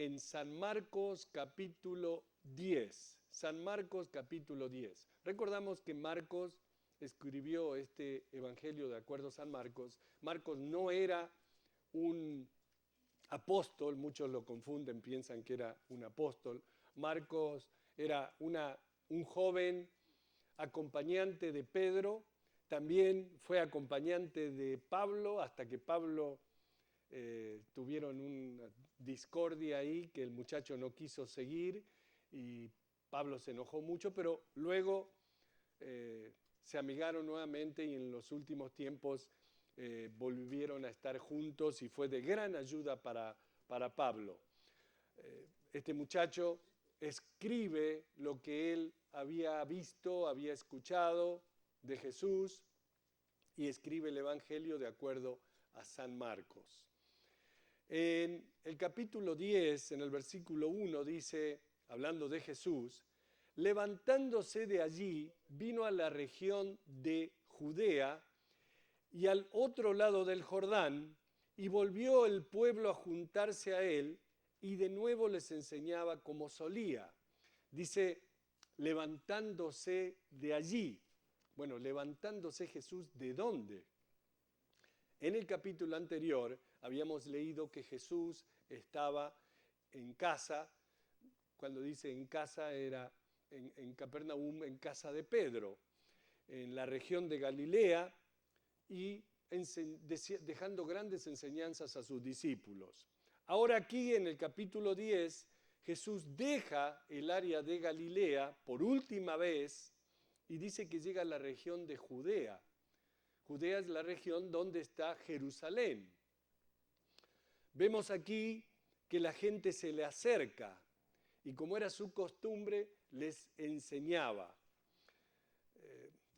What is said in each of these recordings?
en San Marcos capítulo 10. San Marcos capítulo 10. Recordamos que Marcos escribió este evangelio de acuerdo a San Marcos. Marcos no era un apóstol, muchos lo confunden, piensan que era un apóstol. Marcos era un joven acompañante de Pedro, también fue acompañante de Pablo, hasta que Pablo tuvieron una discordia ahí, que el muchacho no quiso seguir y Pablo se enojó mucho, pero luego se amigaron nuevamente y en los últimos tiempos volvieron a estar juntos y fue de gran ayuda para Pablo. Este muchacho escribe lo que él había visto, había escuchado de Jesús y escribe el Evangelio de acuerdo a San Marcos. En el capítulo 10, en el versículo 1, dice, hablando de Jesús, levantándose de allí, vino a la región de Judea y al otro lado del Jordán, y volvió el pueblo a juntarse a él, y de nuevo les enseñaba como solía. Dice, levantándose de allí. Bueno, levantándose Jesús, ¿de dónde? En el capítulo anterior habíamos leído que Jesús estaba en casa, cuando dice en casa era en Capernaum, en casa de Pedro, en la región de Galilea, y dejando grandes enseñanzas a sus discípulos. Ahora aquí en el capítulo 10, Jesús deja el área de Galilea por última vez y dice que llega a la región de Judea. Judea es la región donde está Jerusalén. Vemos aquí que la gente se le acerca y como era su costumbre, les enseñaba.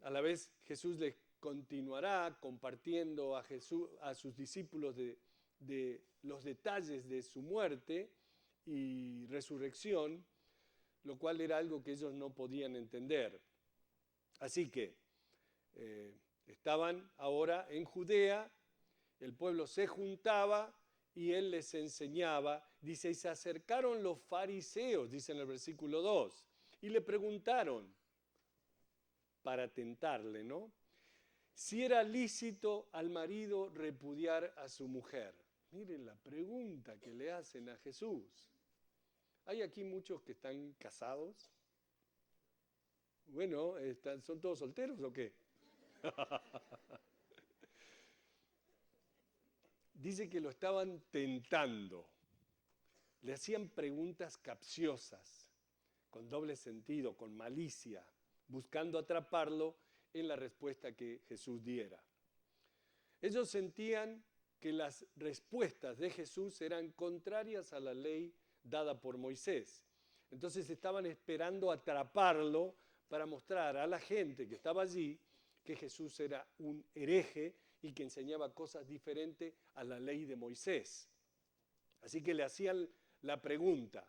A la vez Jesús les continuará compartiendo a sus discípulos de los detalles de su muerte y resurrección, lo cual era algo que ellos no podían entender. Así que estaban ahora en Judea, el pueblo se juntaba y él les enseñaba. Dice, y se acercaron los fariseos, dice en el versículo 2, y le preguntaron, para tentarle, ¿no?, si era lícito al marido repudiar a su mujer. Miren la pregunta que le hacen a Jesús. ¿Hay aquí muchos que están casados? Bueno, ¿son todos solteros o qué? Dice que lo estaban tentando. Le hacían preguntas capciosas, con doble sentido, con malicia, buscando atraparlo en la respuesta que Jesús diera. Ellos sentían que las respuestas de Jesús eran contrarias a la ley dada por Moisés. Entonces estaban esperando atraparlo para mostrar a la gente que estaba allí que Jesús era un hereje y que enseñaba cosas diferentes a la ley de Moisés. Así que le hacían la pregunta,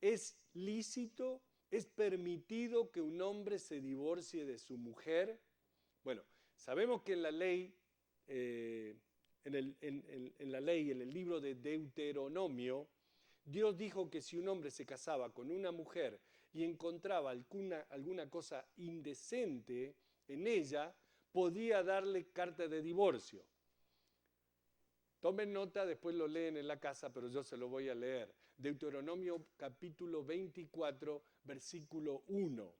¿es lícito, es permitido que un hombre se divorcie de su mujer? Bueno, sabemos que en la ley, en el libro de Deuteronomio, Dios dijo que si un hombre se casaba con una mujer y encontraba alguna cosa indecente en ella, podía darle carta de divorcio. Tomen nota, después lo leen en la casa, pero yo se lo voy a leer. Deuteronomio capítulo 24, versículo 1.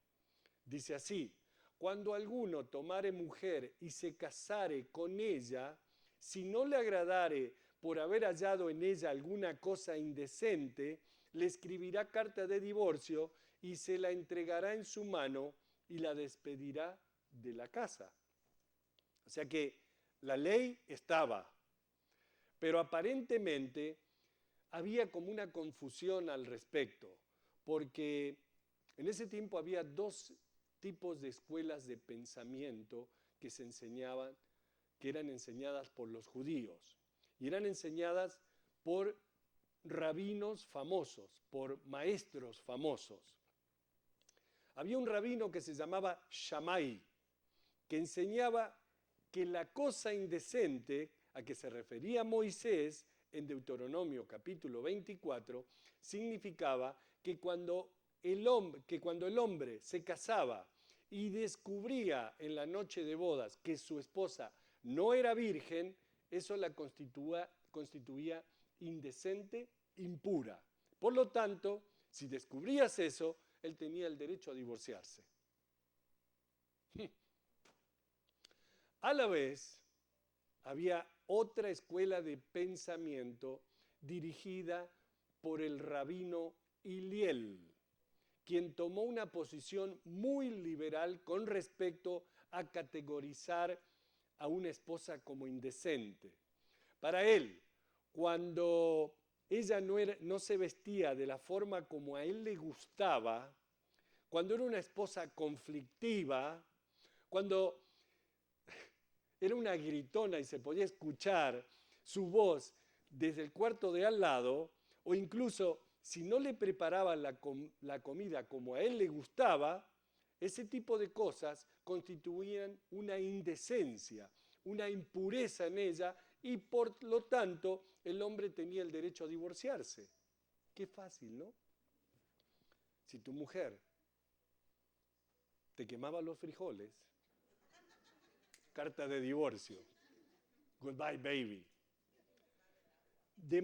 Dice así, cuando alguno tomare mujer y se casare con ella, si no le agradare por haber hallado en ella alguna cosa indecente, le escribirá carta de divorcio y se la entregará en su mano y la despedirá de la casa. O sea que la ley estaba, pero aparentemente había como una confusión al respecto, porque en ese tiempo había dos tipos de escuelas de pensamiento que se enseñaban, que eran enseñadas por los judíos, y eran enseñadas por rabinos famosos, por maestros famosos. Había un rabino que se llamaba Shammai, que enseñaba que la cosa indecente a que se refería Moisés en Deuteronomio capítulo 24 significaba que cuando el hombre se casaba y descubría en la noche de bodas que su esposa no era virgen, eso la constituía indecente, impura. Por lo tanto, si descubrías eso, él tenía el derecho a divorciarse. A la vez, había otra escuela de pensamiento dirigida por el rabino Hillel, quien tomó una posición muy liberal con respecto a categorizar a una esposa como indecente. Para él, cuando ella no se vestía de la forma como a él le gustaba, cuando era una esposa conflictiva, cuando era una gritona y se podía escuchar su voz desde el cuarto de al lado, o incluso si no le preparaban la comida como a él le gustaba, ese tipo de cosas constituían una indecencia, una impureza en ella, y por lo tanto el hombre tenía el derecho a divorciarse. Qué fácil, ¿no? Si tu mujer te quemaba los frijoles, carta de divorcio. Goodbye, baby. De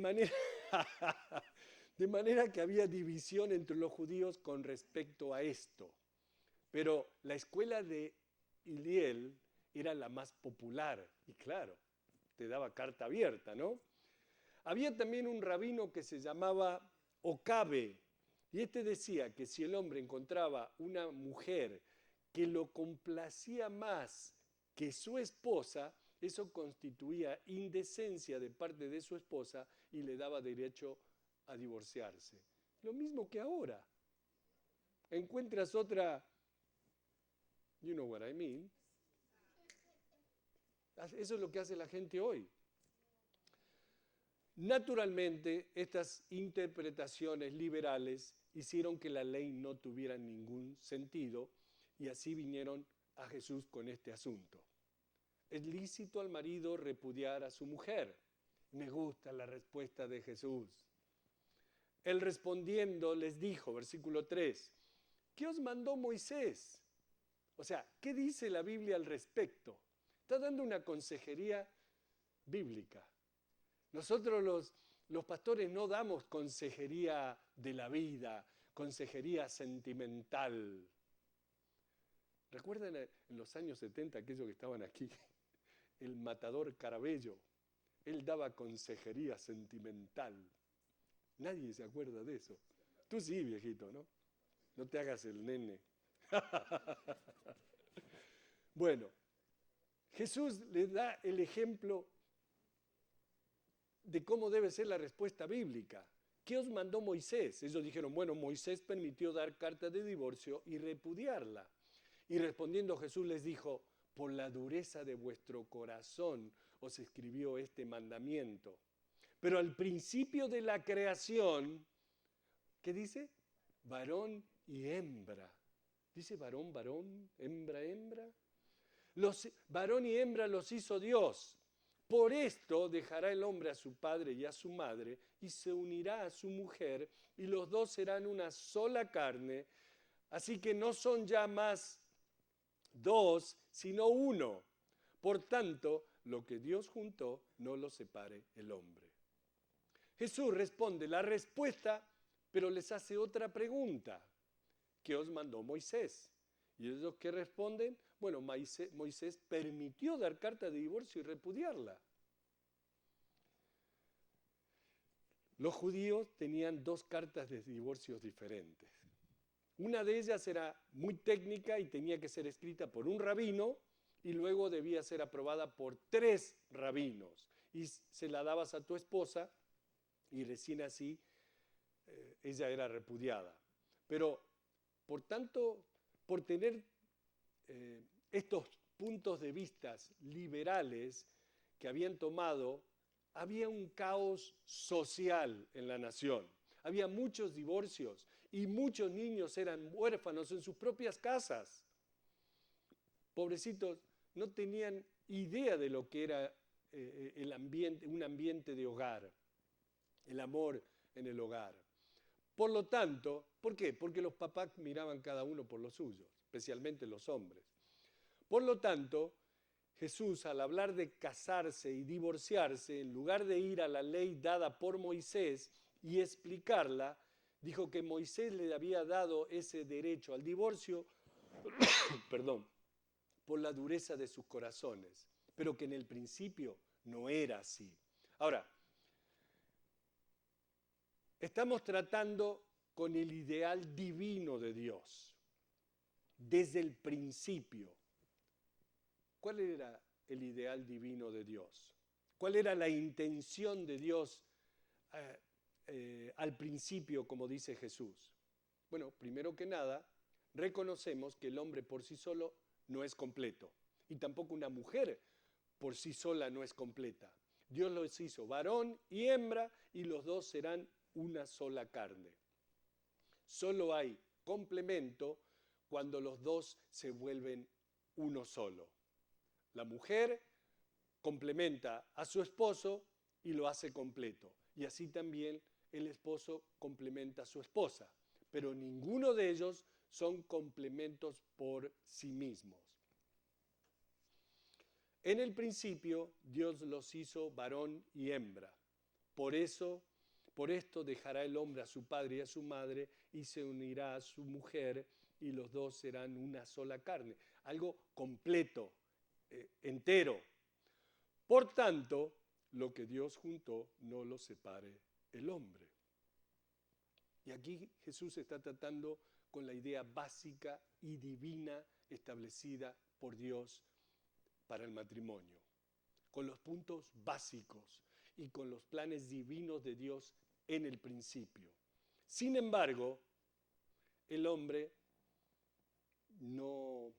manera que había división entre los judíos con respecto a esto. Pero la escuela de Hillel era la más popular. Y claro, te daba carta abierta, ¿no? Había también un rabino que se llamaba Okabe. Y este decía que si el hombre encontraba una mujer que lo complacía más que su esposa, eso constituía indecencia de parte de su esposa y le daba derecho a divorciarse. Lo mismo que ahora. Encuentras otra, you know what I mean. Eso es lo que hace la gente hoy. Naturalmente, estas interpretaciones liberales hicieron que la ley no tuviera ningún sentido y así vinieron a Jesús con este asunto. ¿Es lícito al marido repudiar a su mujer? Me gusta la respuesta de Jesús. Él respondiendo les dijo, versículo 3, ¿qué os mandó Moisés? O sea, ¿qué dice la Biblia al respecto? Está dando una consejería bíblica. Nosotros los pastores no damos consejería de la vida, consejería sentimental. ¿Recuerdan en los años 70 aquellos que estaban aquí? El matador Carabello. Él daba consejería sentimental. Nadie se acuerda de eso. Tú sí, viejito, ¿no? No te hagas el nene. Bueno, Jesús les da el ejemplo de cómo debe ser la respuesta bíblica. ¿Qué os mandó Moisés? Ellos dijeron, bueno, Moisés permitió dar carta de divorcio y repudiarla. Y respondiendo Jesús les dijo, por la dureza de vuestro corazón os escribió este mandamiento. Pero al principio de la creación, ¿qué dice? Varón y hembra. ¿Dice varón, varón, hembra, hembra? Varón y hembra los hizo Dios. Por esto dejará el hombre a su padre y a su madre y se unirá a su mujer y los dos serán una sola carne. Así que no son ya más dos, sino uno. Por tanto, lo que Dios juntó, no lo separe el hombre. Jesús responde la respuesta, pero les hace otra pregunta. ¿Qué os mandó Moisés? ¿Y ellos qué responden? Bueno, Moisés permitió dar carta de divorcio y repudiarla. Los judíos tenían dos cartas de divorcios diferentes. Una de ellas era muy técnica y tenía que ser escrita por un rabino y luego debía ser aprobada por 3 rabinos. Y se la dabas a tu esposa y recién así ella era repudiada. Pero, por tanto, por tener estos puntos de vista liberales que habían tomado, había un caos social en la nación. Había muchos divorcios y muchos niños eran huérfanos en sus propias casas. Pobrecitos, no tenían idea de lo que era un ambiente de hogar. el amor en el hogar. Por lo tanto, ¿por qué? Porque los papás miraban cada uno por lo suyo, especialmente los hombres. Por lo tanto, Jesús, al hablar de casarse y divorciarse, en lugar de ir a la ley dada por Moisés y explicarla, dijo que Moisés le había dado ese derecho al divorcio, perdón, por la dureza de sus corazones, pero que en el principio no era así. Ahora, estamos tratando con el ideal divino de Dios, desde el principio. ¿Cuál era el ideal divino de Dios? ¿Cuál era la intención de Dios al principio, como dice Jesús? Bueno, primero que nada, reconocemos que el hombre por sí solo no es completo, y tampoco una mujer por sí sola no es completa. Dios los hizo varón y hembra, y los dos serán una sola carne. Solo hay complemento cuando los dos se vuelven uno solo. La mujer complementa a su esposo y lo hace completo. Y así también el esposo complementa a su esposa. Pero ninguno de ellos son complementos por sí mismos. En el principio, Dios los hizo varón y hembra. Por esto dejará el hombre a su padre y a su madre y se unirá a su mujer y los dos serán una sola carne. Algo completo, entero. Por tanto, lo que Dios juntó no lo separe el hombre. Y aquí Jesús está tratando con la idea básica y divina establecida por Dios para el matrimonio, con los puntos básicos y con los planes divinos de Dios en el principio. Sin embargo, el hombre no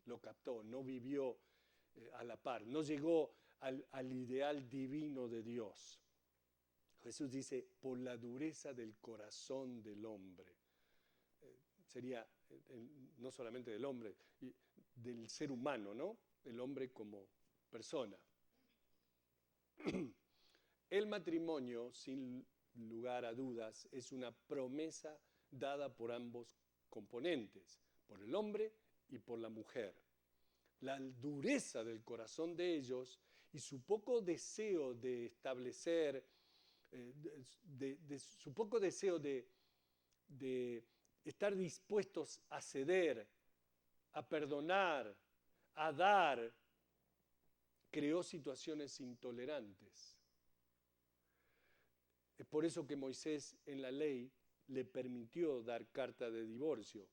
lo captó, no vivió a la par, no llegó al ideal divino de Dios. Jesús dice, por la dureza del corazón del hombre. Sería no solamente del hombre, del ser humano, ¿no? El hombre como persona. El matrimonio, sin lugar a dudas, es una promesa dada por ambos componentes, por el hombre y por la mujer. La dureza del corazón de ellos y su poco deseo de establecer, su poco deseo de estar dispuestos a ceder, a perdonar, a dar, creó situaciones intolerantes. Es por eso que Moisés en la ley le permitió dar carta de divorcio.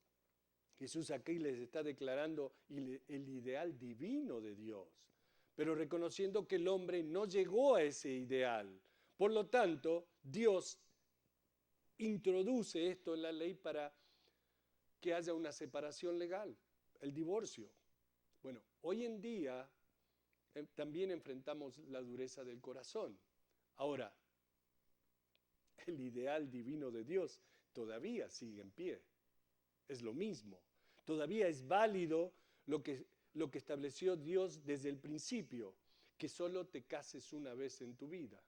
Jesús aquí les está declarando el ideal divino de Dios, pero reconociendo que el hombre no llegó a ese ideal. Por lo tanto, Dios introduce esto en la ley para que haya una separación legal, el divorcio. Bueno, hoy en día también enfrentamos la dureza del corazón. Ahora, el ideal divino de Dios todavía sigue en pie. Es lo mismo. Todavía es válido lo que estableció Dios desde el principio, que solo te cases una vez en tu vida.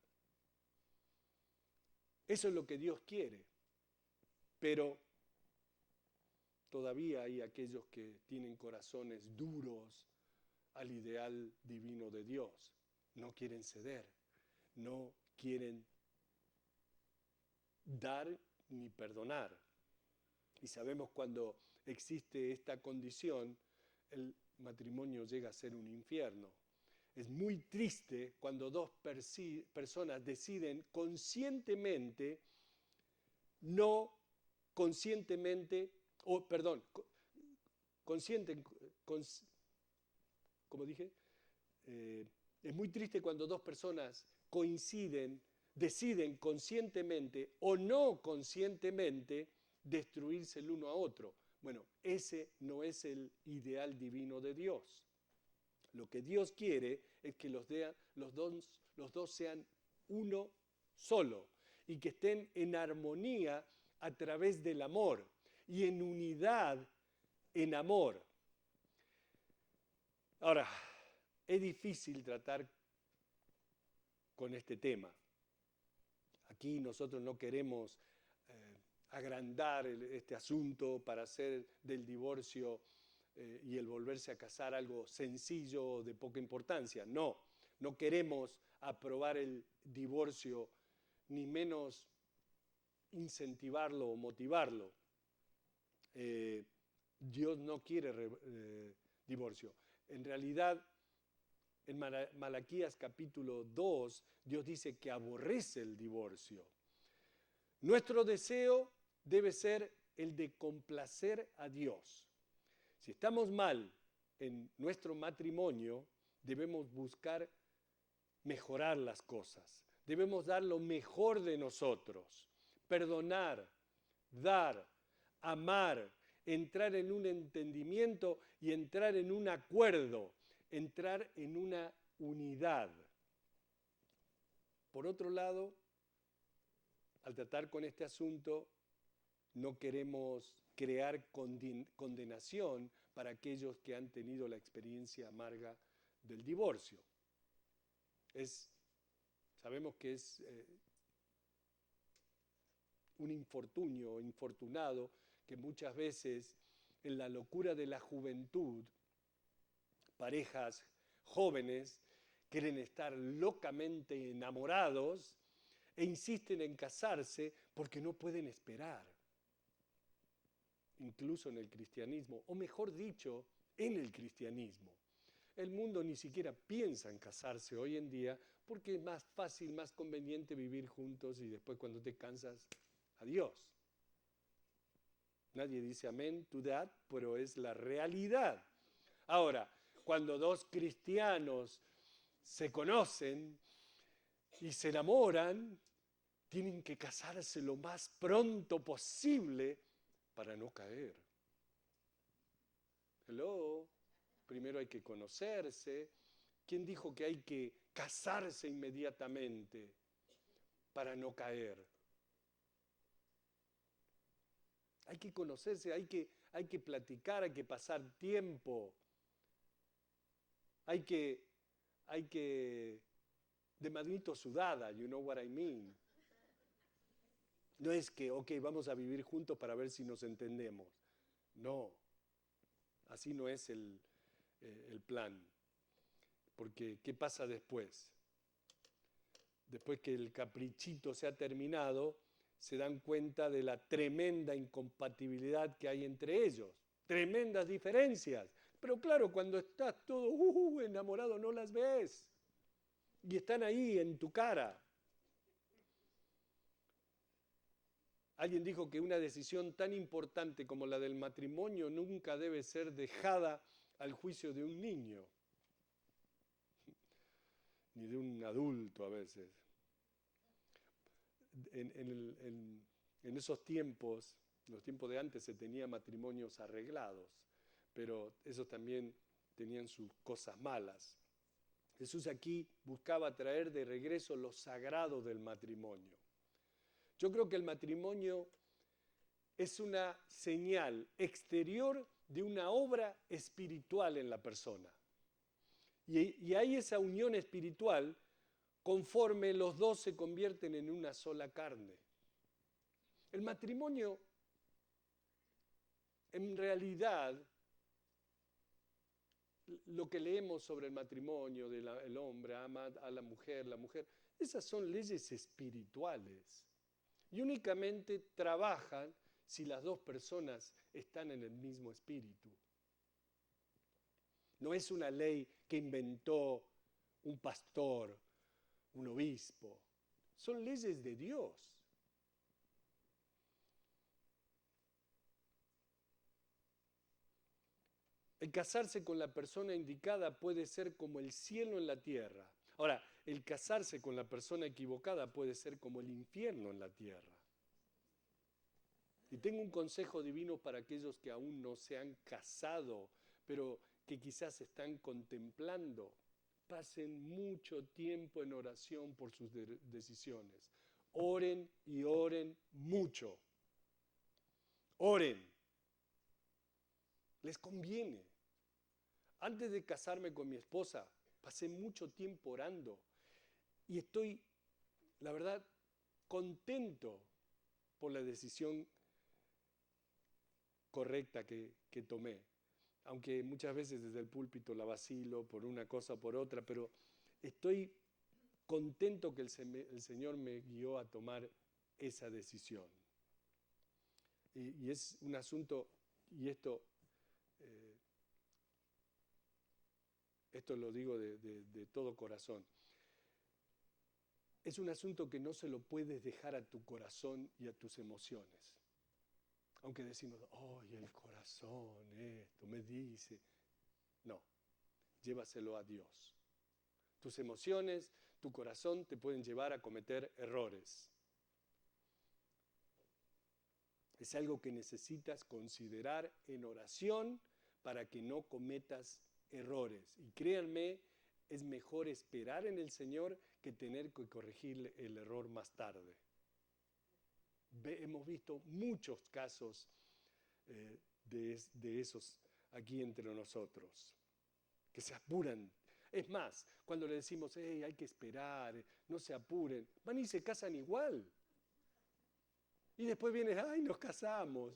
Eso es lo que Dios quiere. Pero todavía hay aquellos que tienen corazones duros al ideal divino de Dios. No quieren ceder, no quieren dar ni perdonar. Y sabemos cuando existe esta condición, el matrimonio llega a ser un infierno. Es muy triste cuando dos personas deciden conscientemente, como dije, es muy triste cuando dos personas deciden conscientemente o no conscientemente destruirse el uno a otro. Bueno, ese no es el ideal divino de Dios. Lo que Dios quiere es que los dos sean uno solo y que estén en armonía a través del amor y en unidad en amor. Ahora, es difícil tratar con este tema. aquí nosotros no queremos agrandar este asunto para hacer del divorcio y el volverse a casar algo sencillo o de poca importancia. No, no queremos aprobar el divorcio, ni menos incentivarlo o motivarlo. Dios no quiere divorcio. En realidad, en Malaquías capítulo 2, Dios dice que aborrece el divorcio. Nuestro deseo debe ser el de complacer a Dios. Si estamos mal en nuestro matrimonio, debemos buscar mejorar las cosas. Debemos dar lo mejor de nosotros. Perdonar, dar, amar, entrar en un entendimiento y entrar en un acuerdo, entrar en una unidad. Por otro lado, al tratar con este asunto, no queremos crear condenación para aquellos que han tenido la experiencia amarga del divorcio. Sabemos que es un infortunio, infortunado, que muchas veces en la locura de la juventud, parejas jóvenes quieren estar locamente enamorados e insisten en casarse porque no pueden esperar. Incluso en el cristianismo, o mejor dicho, en el cristianismo. El mundo ni siquiera piensa en casarse hoy en día porque es más fácil, más conveniente vivir juntos y después cuando te cansas, adiós. Nadie dice amén to that, pero es la realidad. Ahora, cuando dos cristianos se conocen y se enamoran, tienen que casarse lo más pronto posible para no caer. Hello, primero hay que conocerse. ¿Quién dijo que hay que casarse inmediatamente para no caer? Hay que conocerse, hay que platicar, hay que pasar tiempo. Hay que, de manito sudada, you know what I mean. No es que, ok, vamos a vivir juntos para ver si nos entendemos. No, así no es el plan. Porque, ¿qué pasa después? Después que el caprichito se ha terminado, se dan cuenta de la tremenda incompatibilidad que hay entre ellos. Tremendas diferencias. Pero claro, cuando estás todo enamorado no las ves. Y están ahí en tu cara. Alguien dijo que una decisión tan importante como la del matrimonio nunca debe ser dejada al juicio de un niño, ni de un adulto a veces. En esos tiempos, los tiempos de antes, se tenían matrimonios arreglados, pero esos también tenían sus cosas malas. Jesús aquí buscaba traer de regreso lo sagrado del matrimonio. Yo creo que el matrimonio es una señal exterior de una obra espiritual en la persona. Y hay esa unión espiritual conforme los dos se convierten en una sola carne. El matrimonio, en realidad, lo que leemos sobre el matrimonio, el hombre ama a la mujer, esas son leyes espirituales. Y únicamente trabajan si las dos personas están en el mismo espíritu. No es una ley que inventó un pastor, un obispo. Son leyes de Dios. El casarse con la persona indicada puede ser como el cielo en la tierra. Ahora, el casarse con la persona equivocada puede ser como el infierno en la tierra. Y tengo un consejo divino para aquellos que aún no se han casado, pero que quizás están contemplando. Pasen mucho tiempo en oración por sus decisiones. Oren y oren mucho. Oren. Les conviene. Antes de casarme con mi esposa, pasé mucho tiempo orando. Y estoy, la verdad, contento por la decisión correcta que tomé. Aunque muchas veces desde el púlpito la vacilo por una cosa o por otra, pero estoy contento que el Señor me guió a tomar esa decisión. Y es un asunto, y esto lo digo de todo corazón, es un asunto que no se lo puedes dejar a tu corazón y a tus emociones. Aunque decimos, ¡ay, el corazón, esto me dice! No, llévaselo a Dios. Tus emociones, tu corazón te pueden llevar a cometer errores. Es algo que necesitas considerar en oración para que no cometas errores. Y créanme, es mejor esperar en el Señor que tener que corregir el error más tarde. Hemos visto muchos casos de esos aquí entre nosotros, que se apuran. Es más, cuando le decimos, hey, hay que esperar, no se apuren, van y se casan igual. Y después viene, ay, nos casamos.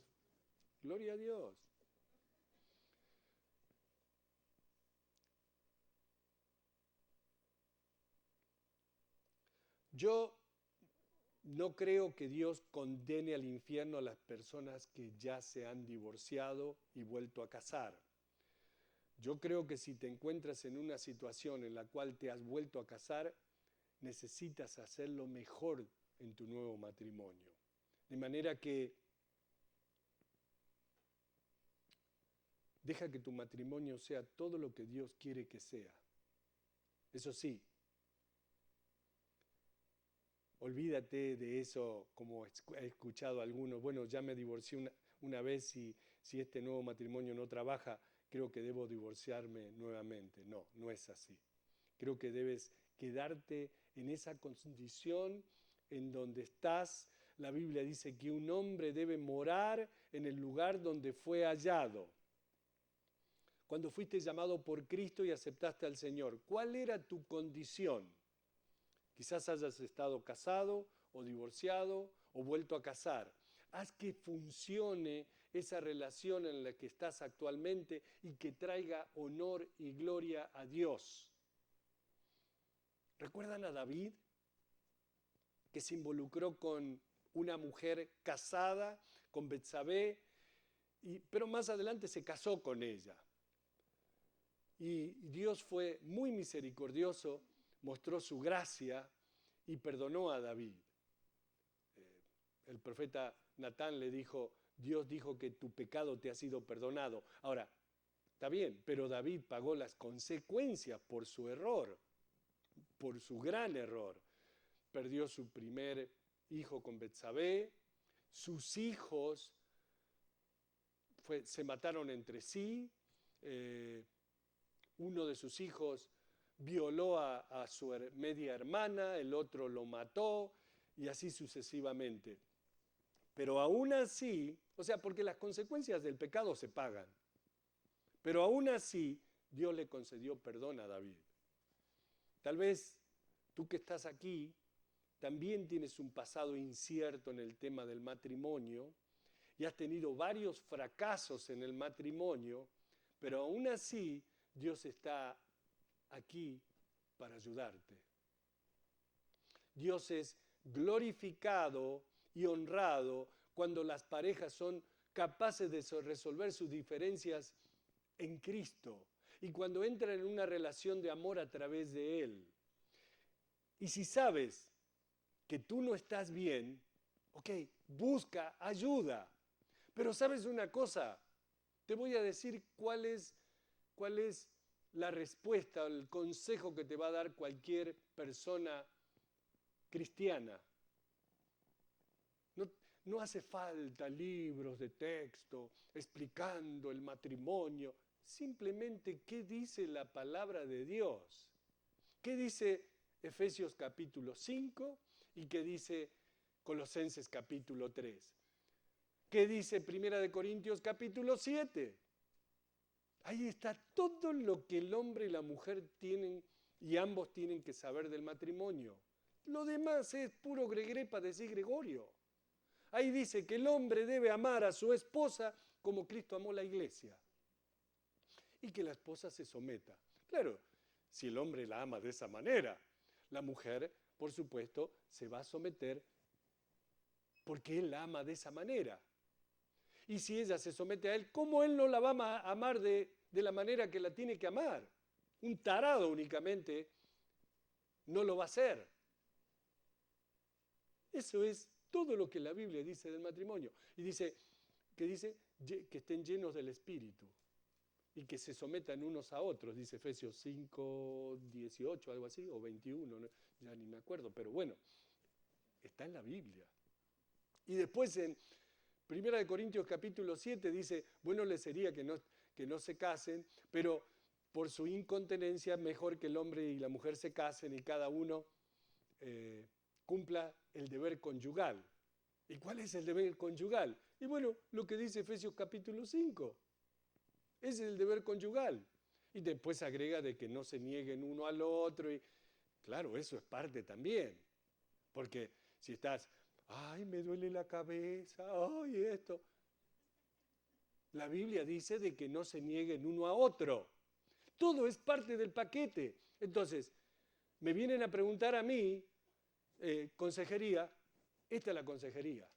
Gloria a Dios. Yo no creo que Dios condene al infierno a las personas que ya se han divorciado y vuelto a casar. Yo creo que si te encuentras en una situación en la cual te has vuelto a casar, necesitas hacerlo mejor en tu nuevo matrimonio. De manera que deja que tu matrimonio sea todo lo que Dios quiere que sea. Eso sí, olvídate de eso, como he escuchado a algunos, bueno, ya me divorcié una vez y si este nuevo matrimonio no trabaja, creo que debo divorciarme nuevamente. No, no es así. Creo que debes quedarte en esa condición en donde estás. La Biblia dice que un hombre debe morar en el lugar donde fue hallado. Cuando fuiste llamado por Cristo y aceptaste al Señor, ¿cuál era tu condición? Quizás hayas estado casado o divorciado o vuelto a casar. Haz que funcione esa relación en la que estás actualmente y que traiga honor y gloria a Dios. ¿Recuerdan a David? Que se involucró con una mujer casada, con Betsabé, pero más adelante se casó con ella. Y Dios fue muy misericordioso, mostró su gracia y perdonó a David. El profeta Natán le dijo, Dios dijo que tu pecado te ha sido perdonado. Ahora, está bien, pero David pagó las consecuencias por su error, por su gran error. Perdió su primer hijo con Betsabé, sus hijos se mataron entre sí, uno de sus hijos violó a su media hermana, el otro lo mató y así sucesivamente. Pero aún así, o sea, porque las consecuencias del pecado se pagan, pero aún así Dios le concedió perdón a David. Tal vez tú que estás aquí también tienes un pasado incierto en el tema del matrimonio y has tenido varios fracasos en el matrimonio, pero aún así Dios está aquí para ayudarte. Dios es glorificado y honrado cuando las parejas son capaces de resolver sus diferencias en Cristo y cuando entran en una relación de amor a través de Él. Y si sabes que tú no estás bien, ok, busca ayuda. Pero ¿sabes una cosa? Te voy a decir cuál es la respuesta, el consejo que te va a dar cualquier persona cristiana. No hace falta libros de texto explicando el matrimonio. Simplemente, ¿qué dice la palabra de Dios? ¿Qué dice Efesios capítulo 5 y qué dice Colosenses capítulo 3? ¿Qué dice Primera de Corintios capítulo 7? Ahí está todo lo que el hombre y la mujer tienen y ambos tienen que saber del matrimonio. Lo demás es puro gregrepa, decía Gregorio. Ahí dice que el hombre debe amar a su esposa como Cristo amó la iglesia. Y que la esposa se someta. Claro, si el hombre la ama de esa manera, la mujer, por supuesto, se va a someter porque él la ama de esa manera. Y si ella se somete a él, ¿cómo él no la va a amar de la manera que la tiene que amar? Un tarado únicamente no lo va a hacer. Eso es todo lo que la Biblia dice del matrimonio. Y dice que estén llenos del Espíritu y que se sometan unos a otros, dice Efesios 5, 18, algo así, o 21, ¿no? Ya ni me acuerdo, pero bueno, está en la Biblia. Y después en 1 Corintios capítulo 7 dice, bueno les sería que no se casen, pero por su incontinencia mejor que el hombre y la mujer se casen y cada uno cumpla el deber conyugal. ¿Y cuál es el deber conyugal? Y bueno, lo que dice Efesios capítulo 5. Ese es el deber conyugal. Y después agrega de que no se nieguen uno al otro. Y claro, eso es parte también. Porque si estás, ay, me duele la cabeza, ay, esto. La Biblia dice de que no se nieguen uno a otro. Todo es parte del paquete. Entonces, me vienen a preguntar a mí, consejería, esta es la consejería.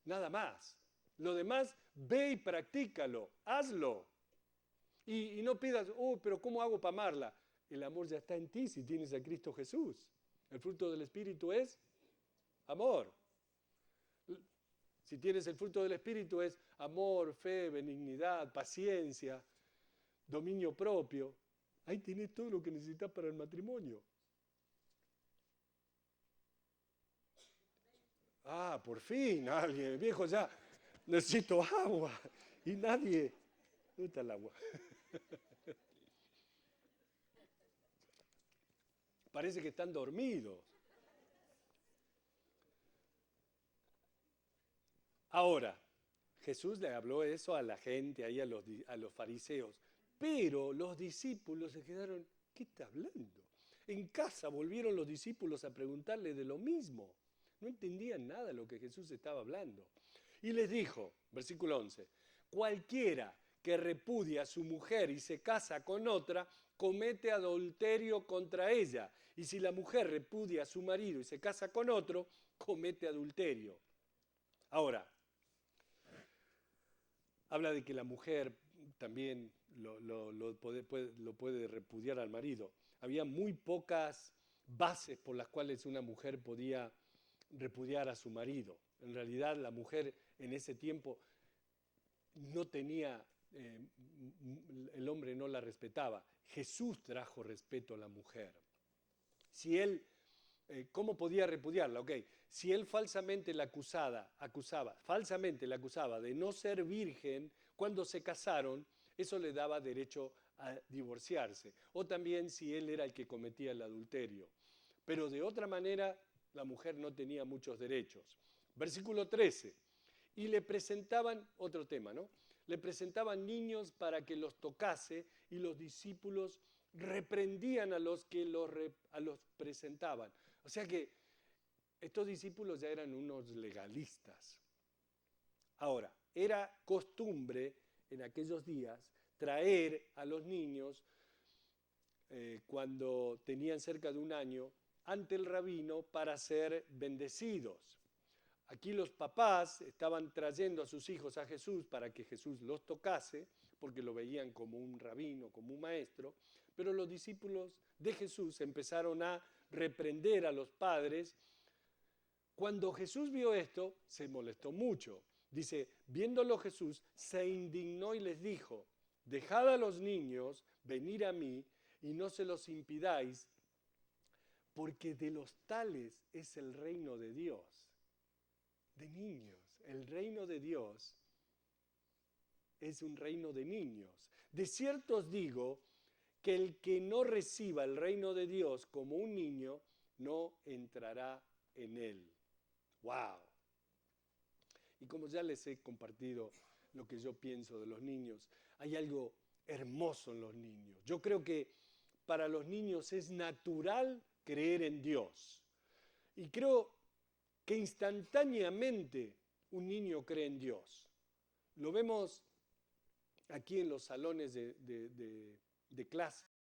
Nada más. Lo demás, ve y practícalo, hazlo. Y no pidas, pero ¿cómo hago para amarla? El amor ya está en ti si tienes a Cristo Jesús. El fruto del Espíritu es amor. Si tienes el fruto del Espíritu es amor, fe, benignidad, paciencia, dominio propio. Ahí tienes todo lo que necesitas para el matrimonio. Ah, por fin, alguien, viejo, ya necesito agua. Y nadie, ¿dónde está el agua? Parece que están dormidos. Ahora, Jesús le habló eso a la gente, ahí a los fariseos, pero los discípulos se quedaron, ¿qué está hablando? En casa volvieron los discípulos a preguntarle de lo mismo. No entendían nada de lo que Jesús estaba hablando. Y les dijo, versículo 11, cualquiera que repudia a su mujer y se casa con otra, comete adulterio contra ella. Y si la mujer repudia a su marido y se casa con otro, comete adulterio. Ahora, habla de que la mujer también lo puede repudiar al marido. Había muy pocas bases por las cuales una mujer podía repudiar a su marido. En realidad la mujer en ese tiempo no tenía, el hombre no la respetaba. Jesús trajo respeto a la mujer. Si él, ¿cómo podía repudiarla? Ok, si él falsamente la falsamente la acusaba de no ser virgen cuando se casaron, eso le daba derecho a divorciarse. O también si él era el que cometía el adulterio. Pero de otra manera, la mujer no tenía muchos derechos. Versículo 13. Y le presentaban, otro tema, ¿no? Le presentaban niños para que los tocase y los discípulos reprendían a los que los presentaban. O sea que estos discípulos ya eran unos legalistas. Ahora, era costumbre en aquellos días traer a los niños cuando tenían cerca de un año ante el rabino para ser bendecidos. Aquí los papás estaban trayendo a sus hijos a Jesús para que Jesús los tocase, porque lo veían como un rabino, como un maestro, pero los discípulos de Jesús empezaron a reprender a los padres. Cuando Jesús vio esto, se molestó mucho. Dice, viéndolo Jesús, se indignó y les dijo, dejad a los niños venir a mí y no se los impidáis, porque de los tales es el reino de Dios. De niños. El reino de Dios es un reino de niños. De cierto os digo que el que no reciba el reino de Dios como un niño, no entrará en él. ¡Wow! Y como ya les he compartido lo que yo pienso de los niños, hay algo hermoso en los niños. Yo creo que para los niños es natural creer en Dios. Y creo que instantáneamente un niño cree en Dios. Lo vemos aquí en los salones de clase.